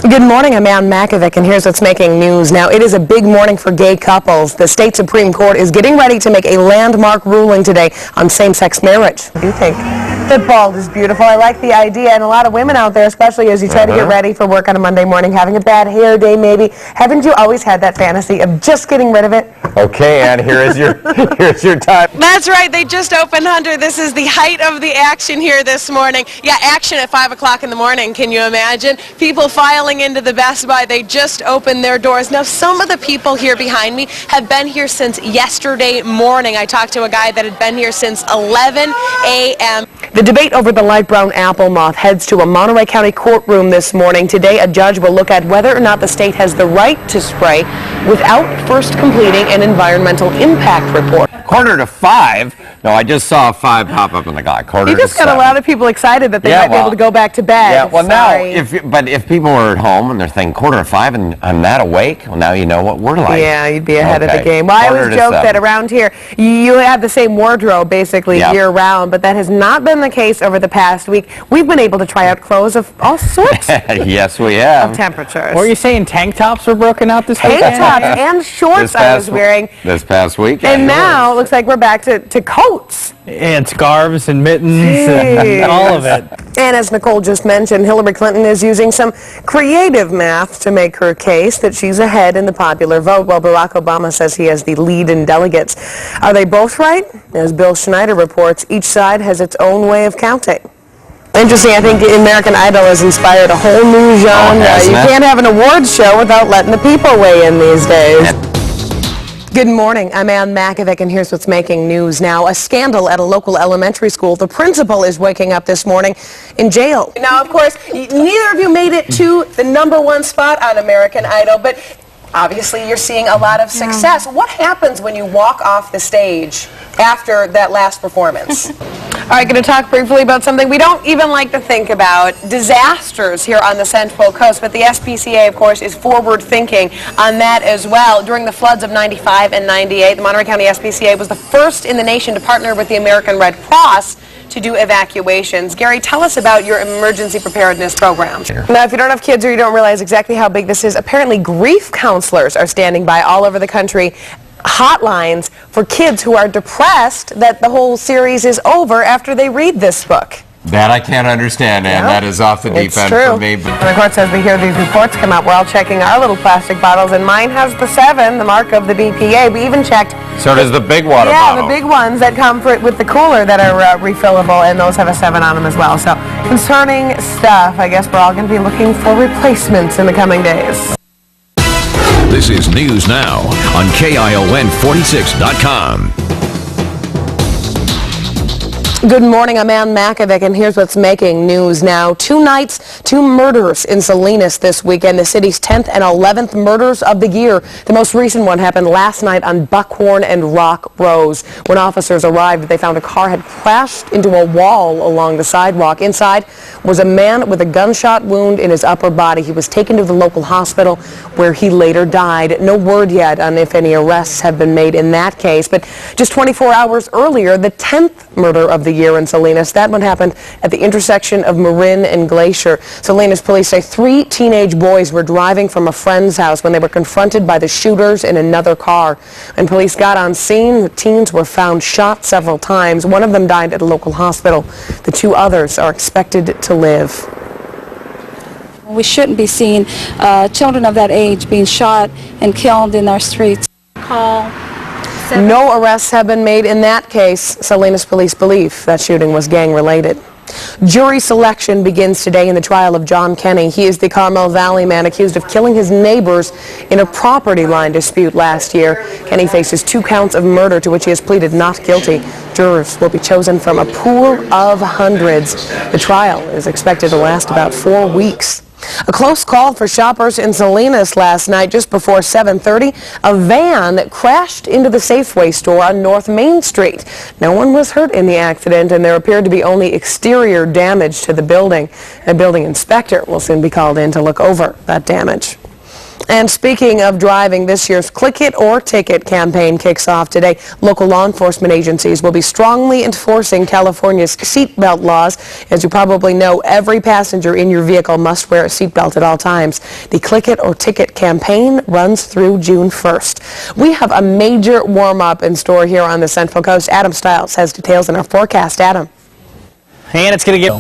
Good morning, I'm makovec, and here's what's making news. Now, it is a big morning for gay couples. The state Supreme Court is getting ready to make a landmark ruling today on same-sex marriage. What do you think? The bald is beautiful. I like the idea, and a lot of women out there, especially as you try to get ready for work on a Monday morning, having a bad hair day maybe. Haven't you always had that fantasy of just getting rid of it? Okay, Ann, here's your time. That's right. They just opened, Hunter. This is the height of the action here this morning. Yeah, action at 5 o'clock in the morning. Can you imagine? People filing into the Best Buy. They just opened their doors. Now, some of the people here behind me have been here since yesterday morning. I talked to a guy that had been here since 11 a.m. The debate over the light brown apple moth heads to a Monterey County courtroom this morning. Today, a judge will look at whether or not the state has the right to spray without first completing an environmental impact report. 4:45? No, I just saw a 5 pop up on the clock. You just got a lot of people excited that they might be able to go back to bed. Yeah, well now, if people are at home and they're thinking 4:45 and I'm that awake, well now you know what we're like. Yeah, you'd be ahead of the game. Well, I always joke that around here you have the same wardrobe basically year round, but that has not been the case over the past week. We've been able to try out clothes of all sorts. Yes, we have. Of temperatures. Were you saying tank tops were broken out this weekend? Tank tops and shorts I was wearing. This past week. And now it looks like we're back to coats. And scarves and mittens and all of it. And as Nicole just mentioned, Hillary Clinton is using some creative math to make her case that she's ahead in the popular vote, while Barack Obama says he has the lead in delegates. Are they both right? As Bill Schneider reports, each side has its own way of counting. Interesting, I think American Idol has inspired a whole new genre. You can't have an awards show without letting the people weigh in these days. Good morning, I'm Ann Makovec, and here's what's making news now. A scandal at a local elementary school. The principal is waking up this morning in jail. Now, of course, neither of you made it to the #1 spot on American Idol, but obviously you're seeing a lot of success. What happens when you walk off the stage after that last performance? All right, going to talk briefly about something we don't even like to think about, disasters here on the Central Coast, but the SPCA, of course, is forward-thinking on that as well. During the floods of 95 and 98, the Monterey County SPCA was the first in the nation to partner with the American Red Cross to do evacuations. Gary, tell us about your emergency preparedness program. Now, if you don't have kids or you don't realize exactly how big this is, apparently grief counselors are standing by all over the country, hotlines for kids who are depressed that the whole series is over after they read this book. That I can't understand, and that is off the deep end for me. And the court says we hear these reports come up. We're all checking our little plastic bottles, and mine has the 7, the mark of the BPA. We even checked. So does the big water bottle. Yeah, the big ones that come with the cooler that are refillable, and those have a 7 on them as well. So concerning stuff. I guess we're all going to be looking for replacements in the coming days. This is News Now on KION46.com. Good morning, I'm Ann Makovec, and here's what's making news now. 2 nights, 2 murders in Salinas this weekend, the city's 10th and 11th murders of the year. The most recent one happened last night on Buckhorn and Rock Rose. When officers arrived, they found a car had crashed into a wall along the sidewalk. Inside was a man with a gunshot wound in his upper body. He was taken to the local hospital where he later died. No word yet on if any arrests have been made in that case, but just 24 hours earlier, the 10th murder of the year in Salinas. That one happened at the intersection of Marin and Glacier. Salinas police say 3 teenage boys were driving from a friend's house when they were confronted by the shooters in another car. When police got on scene, the teens were found shot several times. One of them died at a local hospital. The 2 others are expected to live. We shouldn't be seeing children of that age being shot and killed in our streets. No arrests have been made in that case. Salinas police believe that shooting was gang-related. Jury selection begins today in the trial of John Kenny. He is the Carmel Valley man accused of killing his neighbors in a property line dispute last year. Kenny faces 2 counts of murder to which he has pleaded not guilty. Jurors will be chosen from a pool of hundreds. The trial is expected to last about 4 weeks. A close call for shoppers in Salinas last night just before 7:30. A van crashed into the Safeway store on North Main Street. No one was hurt in the accident, and there appeared to be only exterior damage to the building. A building inspector will soon be called in to look over that damage. And speaking of driving, this year's Click It or Ticket campaign kicks off today. Local law enforcement agencies will be strongly enforcing California's seatbelt laws. As you probably know, every passenger in your vehicle must wear a seatbelt at all times. The Click It or Ticket campaign runs through June 1st. We have a major warm-up in store here on the Central Coast. Adam Stiles has details in our forecast. Adam. And it's going to get...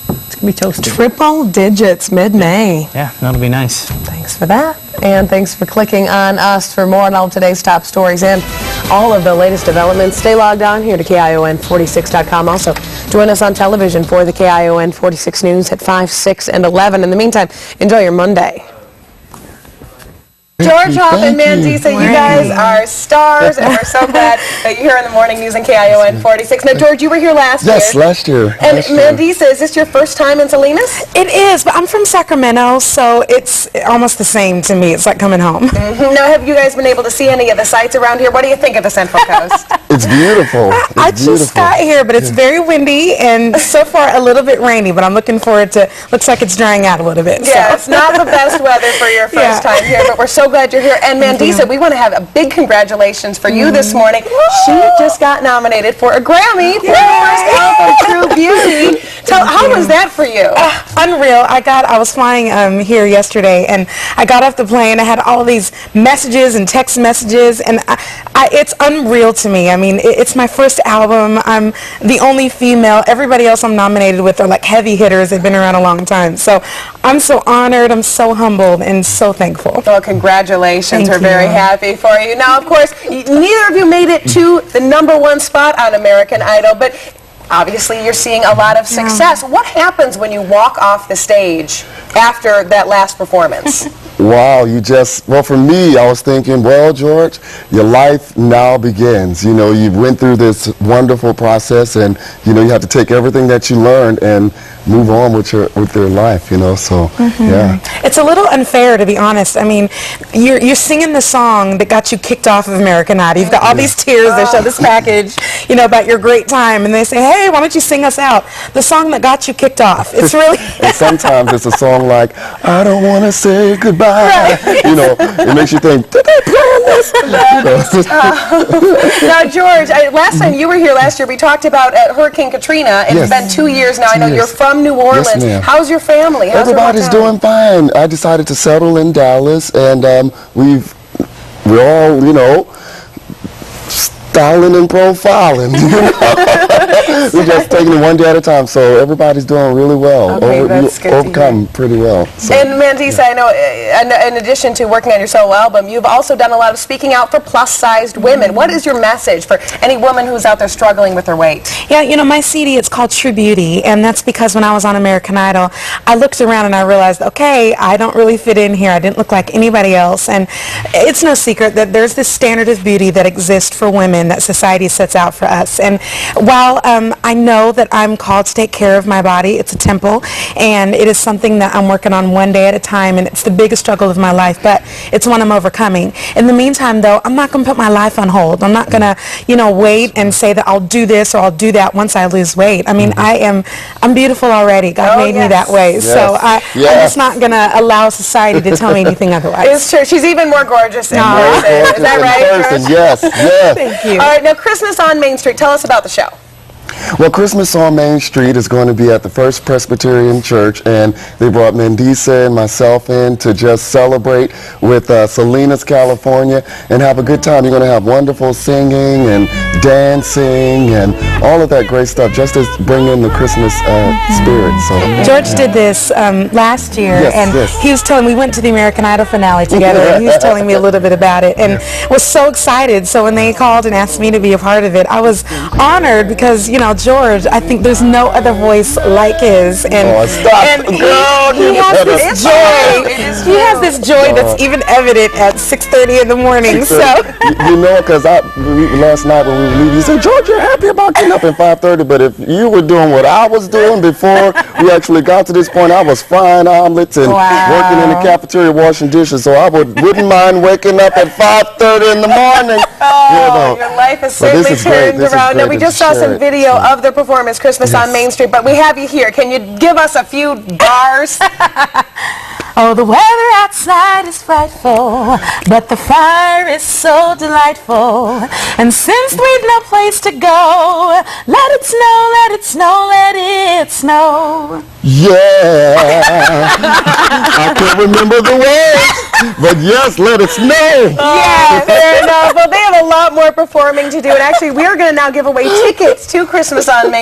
It's going to be toasty. Triple digits mid-May. Yeah, that'll be nice. Thanks for that. And thanks for clicking on us for more on all of today's top stories and all of the latest developments. Stay logged on here to KION46.com. Also, join us on television for the KION 46 News at 5, 6, and 11. In the meantime, enjoy your Monday. George Hoff and Mandisa, you guys are stars, and we're so glad that you're here in the morning news on KION 46. Now, George, you were here last year. Yes, last year. And Mandisa, is this your first time in Salinas? It is, but I'm from Sacramento, so it's almost the same to me. It's like coming home. Now, have you guys been able to see any of the sights around here? What do you think of the Central Coast? It's beautiful. I just got here, but it's very windy and so far a little bit rainy, but I'm looking forward to, looks like it's drying out a little bit. Yeah, so. it's not the best weather for your first time here, but we're so glad you're here. And Mandisa, we want to have a big congratulations for you this morning. She just got nominated for a Grammy for her first album, True Beauty. How was that for you? Unreal. I was flying here yesterday, and I got off the plane. I had all these messages and text messages, and it's unreal to me. I mean, it's my first album. I'm the only female. Everybody else I'm nominated with are like heavy hitters. They've been around a long time. So I'm so honored. I'm so humbled and so thankful. Well, congratulations. We're Thank you. very happy for you. Now, of course, neither of you made it to the #1 spot on American Idol, but obviously you're seeing a lot of success. What happens when you walk off the stage after that last performance? Wow, well, for me, I was thinking, well, George, your life now begins. You know, you went through this wonderful process, and, you know, you have to take everything that you learned and move on with your life, you know, so, yeah. It's a little unfair, to be honest. I mean, you're singing the song that got you kicked off of American Idol. You've got all these tears. They show this package, you know, about your great time, and they say, hey, why don't you sing us out? The song that got you kicked off. It's really... And sometimes it's a song like, I don't want to say goodbye. Right. You know, it makes you think, did they plan this? Now, George, last time you were here last year, we talked about Hurricane Katrina, and it's been 2 years now. I know you're from New Orleans. Yes, ma'am. How's your family? Everybody's doing fine. I decided to settle in Dallas, and we're all, you know, styling and profiling. We're just taking it one day at a time, so everybody's doing really well. Okay, that's good to overcome pretty well. So, and Mandisa, I know in addition to working on your solo album, you've also done a lot of speaking out for plus-sized women. What is your message for any woman who's out there struggling with her weight? Yeah, you know, my CD, it's called True Beauty, and that's because when I was on American Idol, I looked around and I realized, okay, I don't really fit in here. I didn't look like anybody else, and it's no secret that there's this standard of beauty that exists for women that society sets out for us. And while I know that I'm called to take care of my body, it's a temple, and it is something that I'm working on one day at a time, and it's the biggest struggle of my life, but it's one I'm overcoming. In the meantime, though, I'm not going to put my life on hold. I'm not going to, you know, wait and say that I'll do this or I'll do that once I lose weight. I mean, I'm beautiful already. God made me that way. Yes. So I'm just not going to allow society to tell me anything otherwise. It's true. She's even more gorgeous in person. Is that right, George? Yes, yes. Thank you. All right, now Christmas on Main Street. Tell us about the show. Well, Christmas on Main Street is going to be at the First Presbyterian Church, and they brought Mandisa and myself in to just celebrate with Salinas, California, and have a good time. You're going to have wonderful singing and dancing and all of that great stuff, just to bring in the Christmas spirit. So George did this last year, and he was telling me, we went to the American Idol finale together, and he was telling me a little bit about it, and was so excited. So when they called and asked me to be a part of it, I was honored because, you know, George, I think there's no other voice like his, and, he has this joy. He has this joy that's even evident at 6:30 in the morning. So you know, because last night when we were leaving, you said, George, you're happy about getting up at 5:30, but if you were doing what I was doing before we actually got to this point, I was frying omelets and working in the cafeteria washing dishes, so I wouldn't mind waking up at 5:30 in the morning. Oh, your life is certainly turned around. Now, we just saw some video of the performance, Christmas on Main Street, but we have you here. Can you give us a few bars? Oh, the weather outside is frightful, but the fire is so delightful. And since we've no place to go, let it snow, let it snow, let it snow. Yeah. I can't remember the words, but yes, let it snow. Yeah, fair enough. Well, they have a lot more performing to do, and actually, we are going to now give away tickets to Christmas on Main